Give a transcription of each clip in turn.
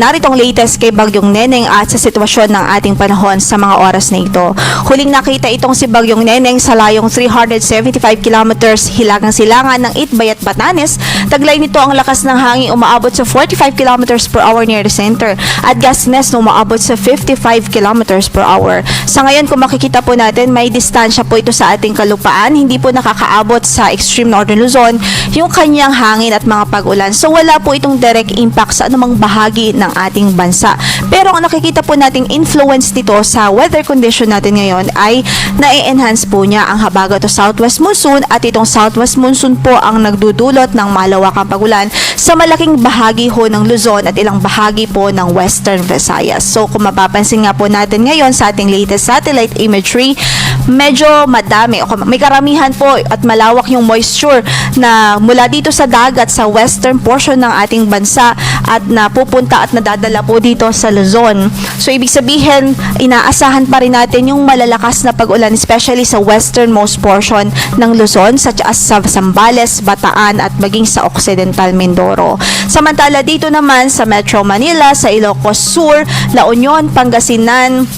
Narito ang latest kay Bagyong Neneng at sa sitwasyon ng ating panahon sa mga oras na ito. Huling nakita itong si Bagyong Neneng sa layong 375 kilometers hilagang silangan ng Itbay at Batanes. Taglay nito ang lakas ng hangin umaabot sa 45 kilometers per hour near the center at gustness na umaabot sa 55 kilometers per hour. Sa ngayon, kung makikita po natin, may distansya po ito sa ating kalupaan. Hindi po nakakaabot sa extreme northern Luzon yung kanyang hangin at mga pag-ulan. So wala po itong direct impact sa anumang bahagi ng ating bansa. Pero ang nakikita po nating influence nito sa weather condition natin ngayon ay na-enhance po niya ang habagat o southwest monsoon at itong southwest monsoon po ang nagdudulot ng malawakang pagulan sa malaking bahagi ho ng Luzon at ilang bahagi po ng Western Visayas. So kung mapapansin nga po natin ngayon sa ating latest satellite imagery, medyo madami o may karamihan po at malawak yung moisture na mula dito sa dagat sa western portion ng ating bansa at napupunta at nadadala po dito sa Luzon. So ibig sabihin, inaasahan pa rin natin yung malalakas na pag-ulan especially sa westernmost portion ng Luzon such as sa Zambales, Bataan at maging sa Occidental Mindoro. Samantala dito naman sa Metro Manila, sa Ilocos Sur, La Union, Pangasinan,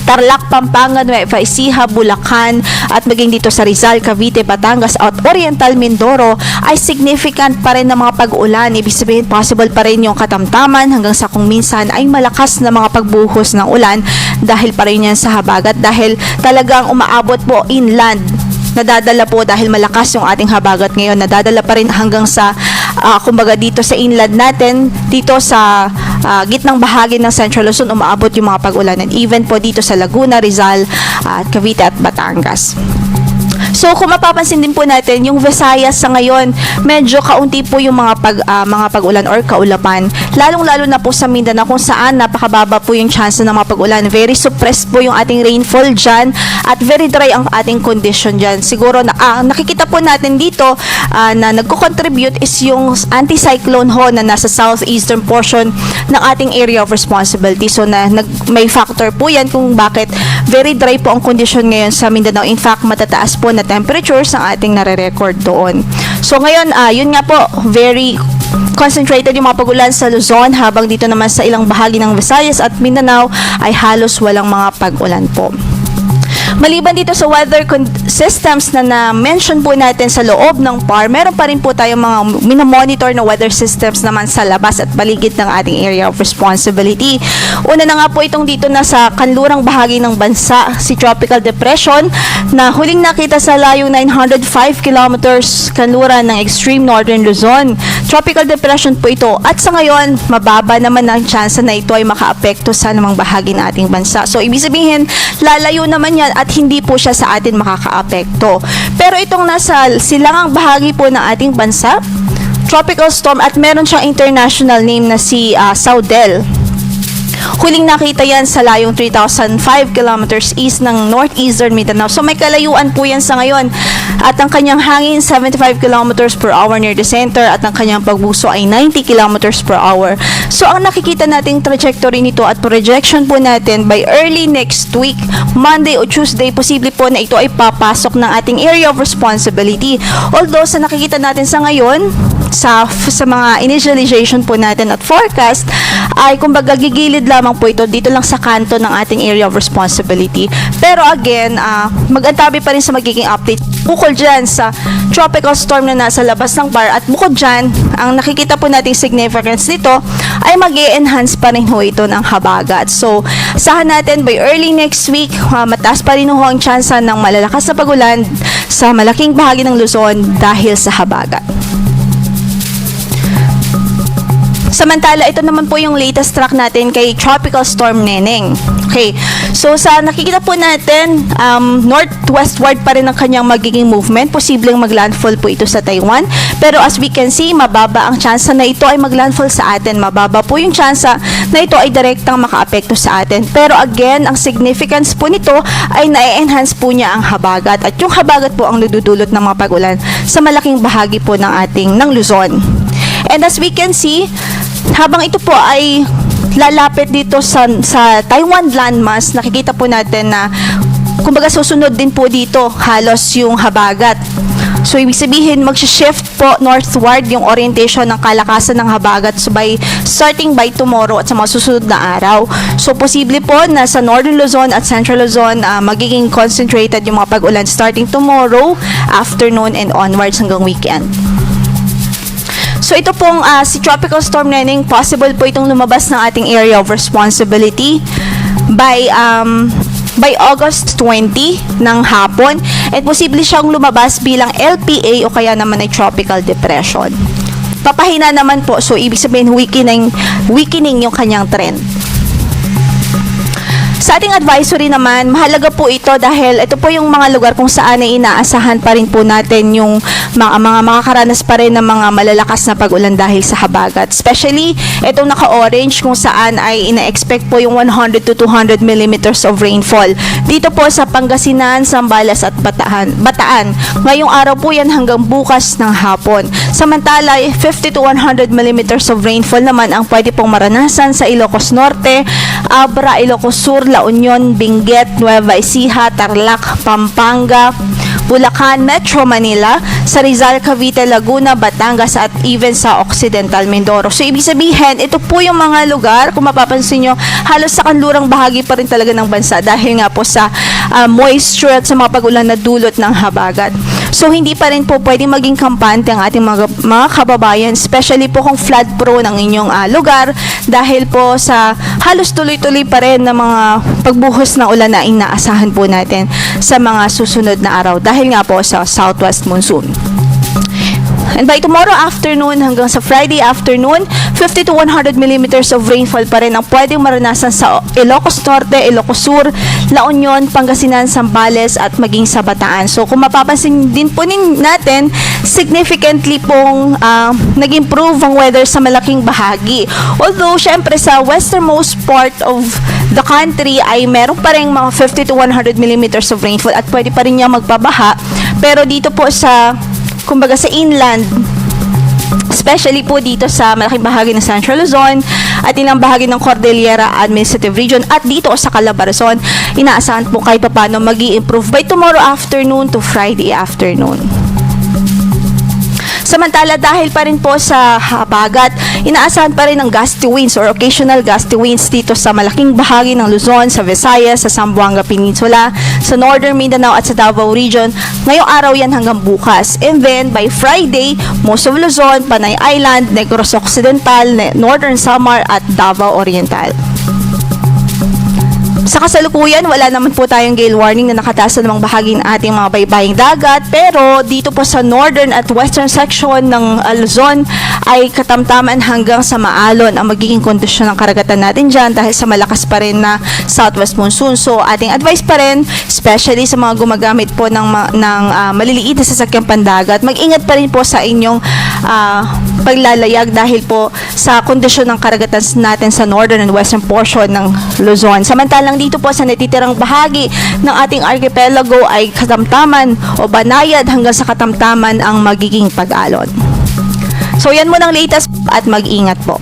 Tarlac, Pampanga, Nueva Ecija, Bulacan at maging dito sa Rizal, Cavite, Batangas at Oriental Mindoro ay significant pa rin ng mga pag-ulan. Ibig sabihin possible pa rin yung katamtaman hanggang sa kung minsan ay malakas na mga pagbuhos ng ulan dahil pa rin yan sa habagat dahil talagang umaabot po inland. Nadadala po dahil malakas yung ating habagat ngayon, nadadala pa rin hanggang sa kumbaga dito sa inland natin, dito sa gitnang bahagi ng Central Luzon umaabot yung mga pag-ulan and even po dito sa Laguna, Rizal, Cavite at Batangas. So kung mapapansin din po natin, yung Visayas sa ngayon, medyo kaunti po yung mga pag-ulan or kaulapan. Lalong-lalo na po sa Mindanao kung saan napakababa po yung chance ng mga pag-ulan. Very suppressed po yung ating rainfall dyan at very dry ang ating condition dyan. Siguro na nakikita po natin dito na nagko-contribute is yung anticyclone ho na nasa southeastern portion ng ating area of responsibility. So may factor po yan kung bakit very dry po ang condition ngayon sa Mindanao. In fact, matataas po na temperatures ang ating nare-record doon. So ngayon, yun nga po, very concentrated yung mga pag-ulan sa Luzon habang dito naman sa ilang bahagi ng Visayas at Mindanao ay halos walang mga pag-ulan po. Maliban dito sa weather systems na na-mention po natin sa loob ng PAR, meron pa rin po tayong mga minomonitor na weather systems naman sa labas at paligid ng ating area of responsibility. Una na nga po itong dito na sa kanlurang bahagi ng bansa, si Tropical Depression na huling nakita sa layong 905 kilometers kanluran ng extreme northern Luzon. Tropical Depression po ito at sa ngayon, mababa naman ang chance na ito ay makaapekto sa namang bahagi ng ating bansa. So, ibig sabihin, lalayo naman yan at hindi po siya sa atin makakaapekto. Pero itong nasa silangang bahagi po ng ating bansa, tropical storm at meron siyang international name na si Saudel. Huling nakita yan sa layong 3,005 kilometers east ng northeastern Mindanao. So may kalayuan po yan sa ngayon. At ang kanyang hangin 75 kilometers per hour near the center at ang kanyang pagbuso ay 90 kilometers per hour. So ang nakikita nating trajectory nito at projection po natin by early next week, Monday o Tuesday, posible po na ito ay papasok ng ating area of responsibility. Although sa nakikita natin sa ngayon, sa mga initialization po natin at forecast, ay kumbaga gigilid lamang po ito dito lang sa kanto ng ating area of responsibility. Pero again, mag-antabi pa rin sa magiging update bukol dyan sa tropical storm na nasa labas ng PAR at bukod dyan, ang nakikita po nating significance nito ay mag-e-enhance pa rin ho ito ng habagat. So, sahan natin by early next week, mataas pa rin ho ang tsansa ng malalakas na pagulan sa malaking bahagi ng Luzon dahil sa habagat. Samantala, ito naman po yung latest track natin kay Tropical Storm Neneng. Okay. So sa nakikita po natin, northwestward pa rin ang kanyang magiging movement. Posibleng maglandfall po ito sa Taiwan. Pero as we can see, mababa ang tsansa na ito ay maglandfall sa atin. Mababa po yung tsansa na ito ay direktang makaapekto sa atin. Pero again, ang significance po nito ay na-enhance po niya ang habagat. At yung habagat po ang nadudulot ng mga pag-ulan sa malaking bahagi po ng Luzon. And as we can see, habang ito po ay lalapit dito sa Taiwan landmass, nakikita po natin na kumbaga susunod din po dito halos yung habagat. So ibig sabihin mag-shift po northward yung orientation ng kalakasan ng habagat starting by tomorrow at sa mga susunod na araw. So posible po na sa Northern Luzon at Central Luzon magiging concentrated yung mga pag-ulan starting tomorrow afternoon and onwards hanggang weekend. So ito pong si Tropical Storm Neneng, possible po itong lumabas ng ating area of responsibility by August 20 ng hapon, at posible siyang lumabas bilang LPA o kaya naman ay tropical depression. Papahina naman po, so ibig sabihin weakening yung kanyang trend. Sa ating advisory naman, mahalaga po ito dahil ito po yung mga lugar kung saan ay inaasahan pa rin po natin yung mga makakaranas pa rin ng mga malalakas na pag-ulan dahil sa habagat. Especially, itong naka-orange kung saan ay ina-expect po yung 100 to 200 millimeters of rainfall. Dito po sa Pangasinan, Zambales at Bataan. Ngayong araw po yan hanggang bukas ng hapon. Samantala, 50 to 100 millimeters of rainfall naman ang pwede pong maranasan sa Ilocos Norte, Abra, Ilocos Sur, La Union, Benguet, Nueva Ecija, Tarlac, Pampanga, Bulacan, Metro Manila, sa Rizal, Cavite, Laguna, Batangas at even sa Occidental Mindoro. So ibig sabihin, ito po yung mga lugar, kung mapapansin nyo, halos sa kanlurang bahagi pa rin talaga ng bansa dahil nga po sa moisture at sa mga pag-ulan na dulot ng habagat. So hindi pa rin po pwedeng maging kampante ang ating mga kababayan, especially po kung flood prone ang inyong lugar dahil po sa halos tuloy-tuloy pa rin na mga pagbuhos ng ulan na inaasahan po natin sa mga susunod na araw dahil nga po sa southwest monsoon. And by tomorrow afternoon hanggang sa Friday afternoon, 50 to 100 millimeters of rainfall pa rin ang pwedeng maranasan sa Ilocos Norte, Ilocos Sur, La Union, Pangasinan, Zambales at maging sa Bataan. So kung mapapansin din po natin, significantly pong nag-improve ang weather sa malaking bahagi. Although, syempre sa westernmost part of the country ay meron pa rin mga 50 to 100 millimeters of rainfall at pwede pa rin niya magpabaha. Pero dito po sa kumbaga sa inland, especially po dito sa malaking bahagi ng Central Luzon at ilang bahagi ng Cordillera Administrative Region at dito sa Calabarzon, inaasahan po kahit paano mag-i-improve by tomorrow afternoon to Friday afternoon. Samantala, dahil pa rin po sa habagat, inaasahan pa rin ng gusty winds or occasional gusty winds dito sa malaking bahagi ng Luzon, sa Visayas, sa Zamboanga Peninsula, sa Northern Mindanao at sa Davao Region. Ngayong araw yan hanggang bukas. And then, by Friday, most of Luzon, Panay Island, Negros Occidental, Northern Samar at Davao Oriental. Sa kasalukuyan, wala naman po tayong gale warning na nakataas sa namang bahagi ng ating mga baybaying dagat, pero dito po sa northern at western section ng Luzon ay katamtaman hanggang sa maalon ang magiging kondisyon ng karagatan natin dyan dahil sa malakas pa rin na southwest monsoon. So ating advice pa rin, especially sa mga gumagamit po ng maliliit na sasakyang pandagat, mag-ingat pa rin po sa inyong paglalayag dahil po sa kondisyon ng karagatan natin sa northern and western portion ng Luzon. Samantalang dito po sa natitirang bahagi ng ating archipelago ay katamtaman o banayad hanggang sa katamtaman ang magiging pag-alon. So yan mo ng latest at mag-ingat po.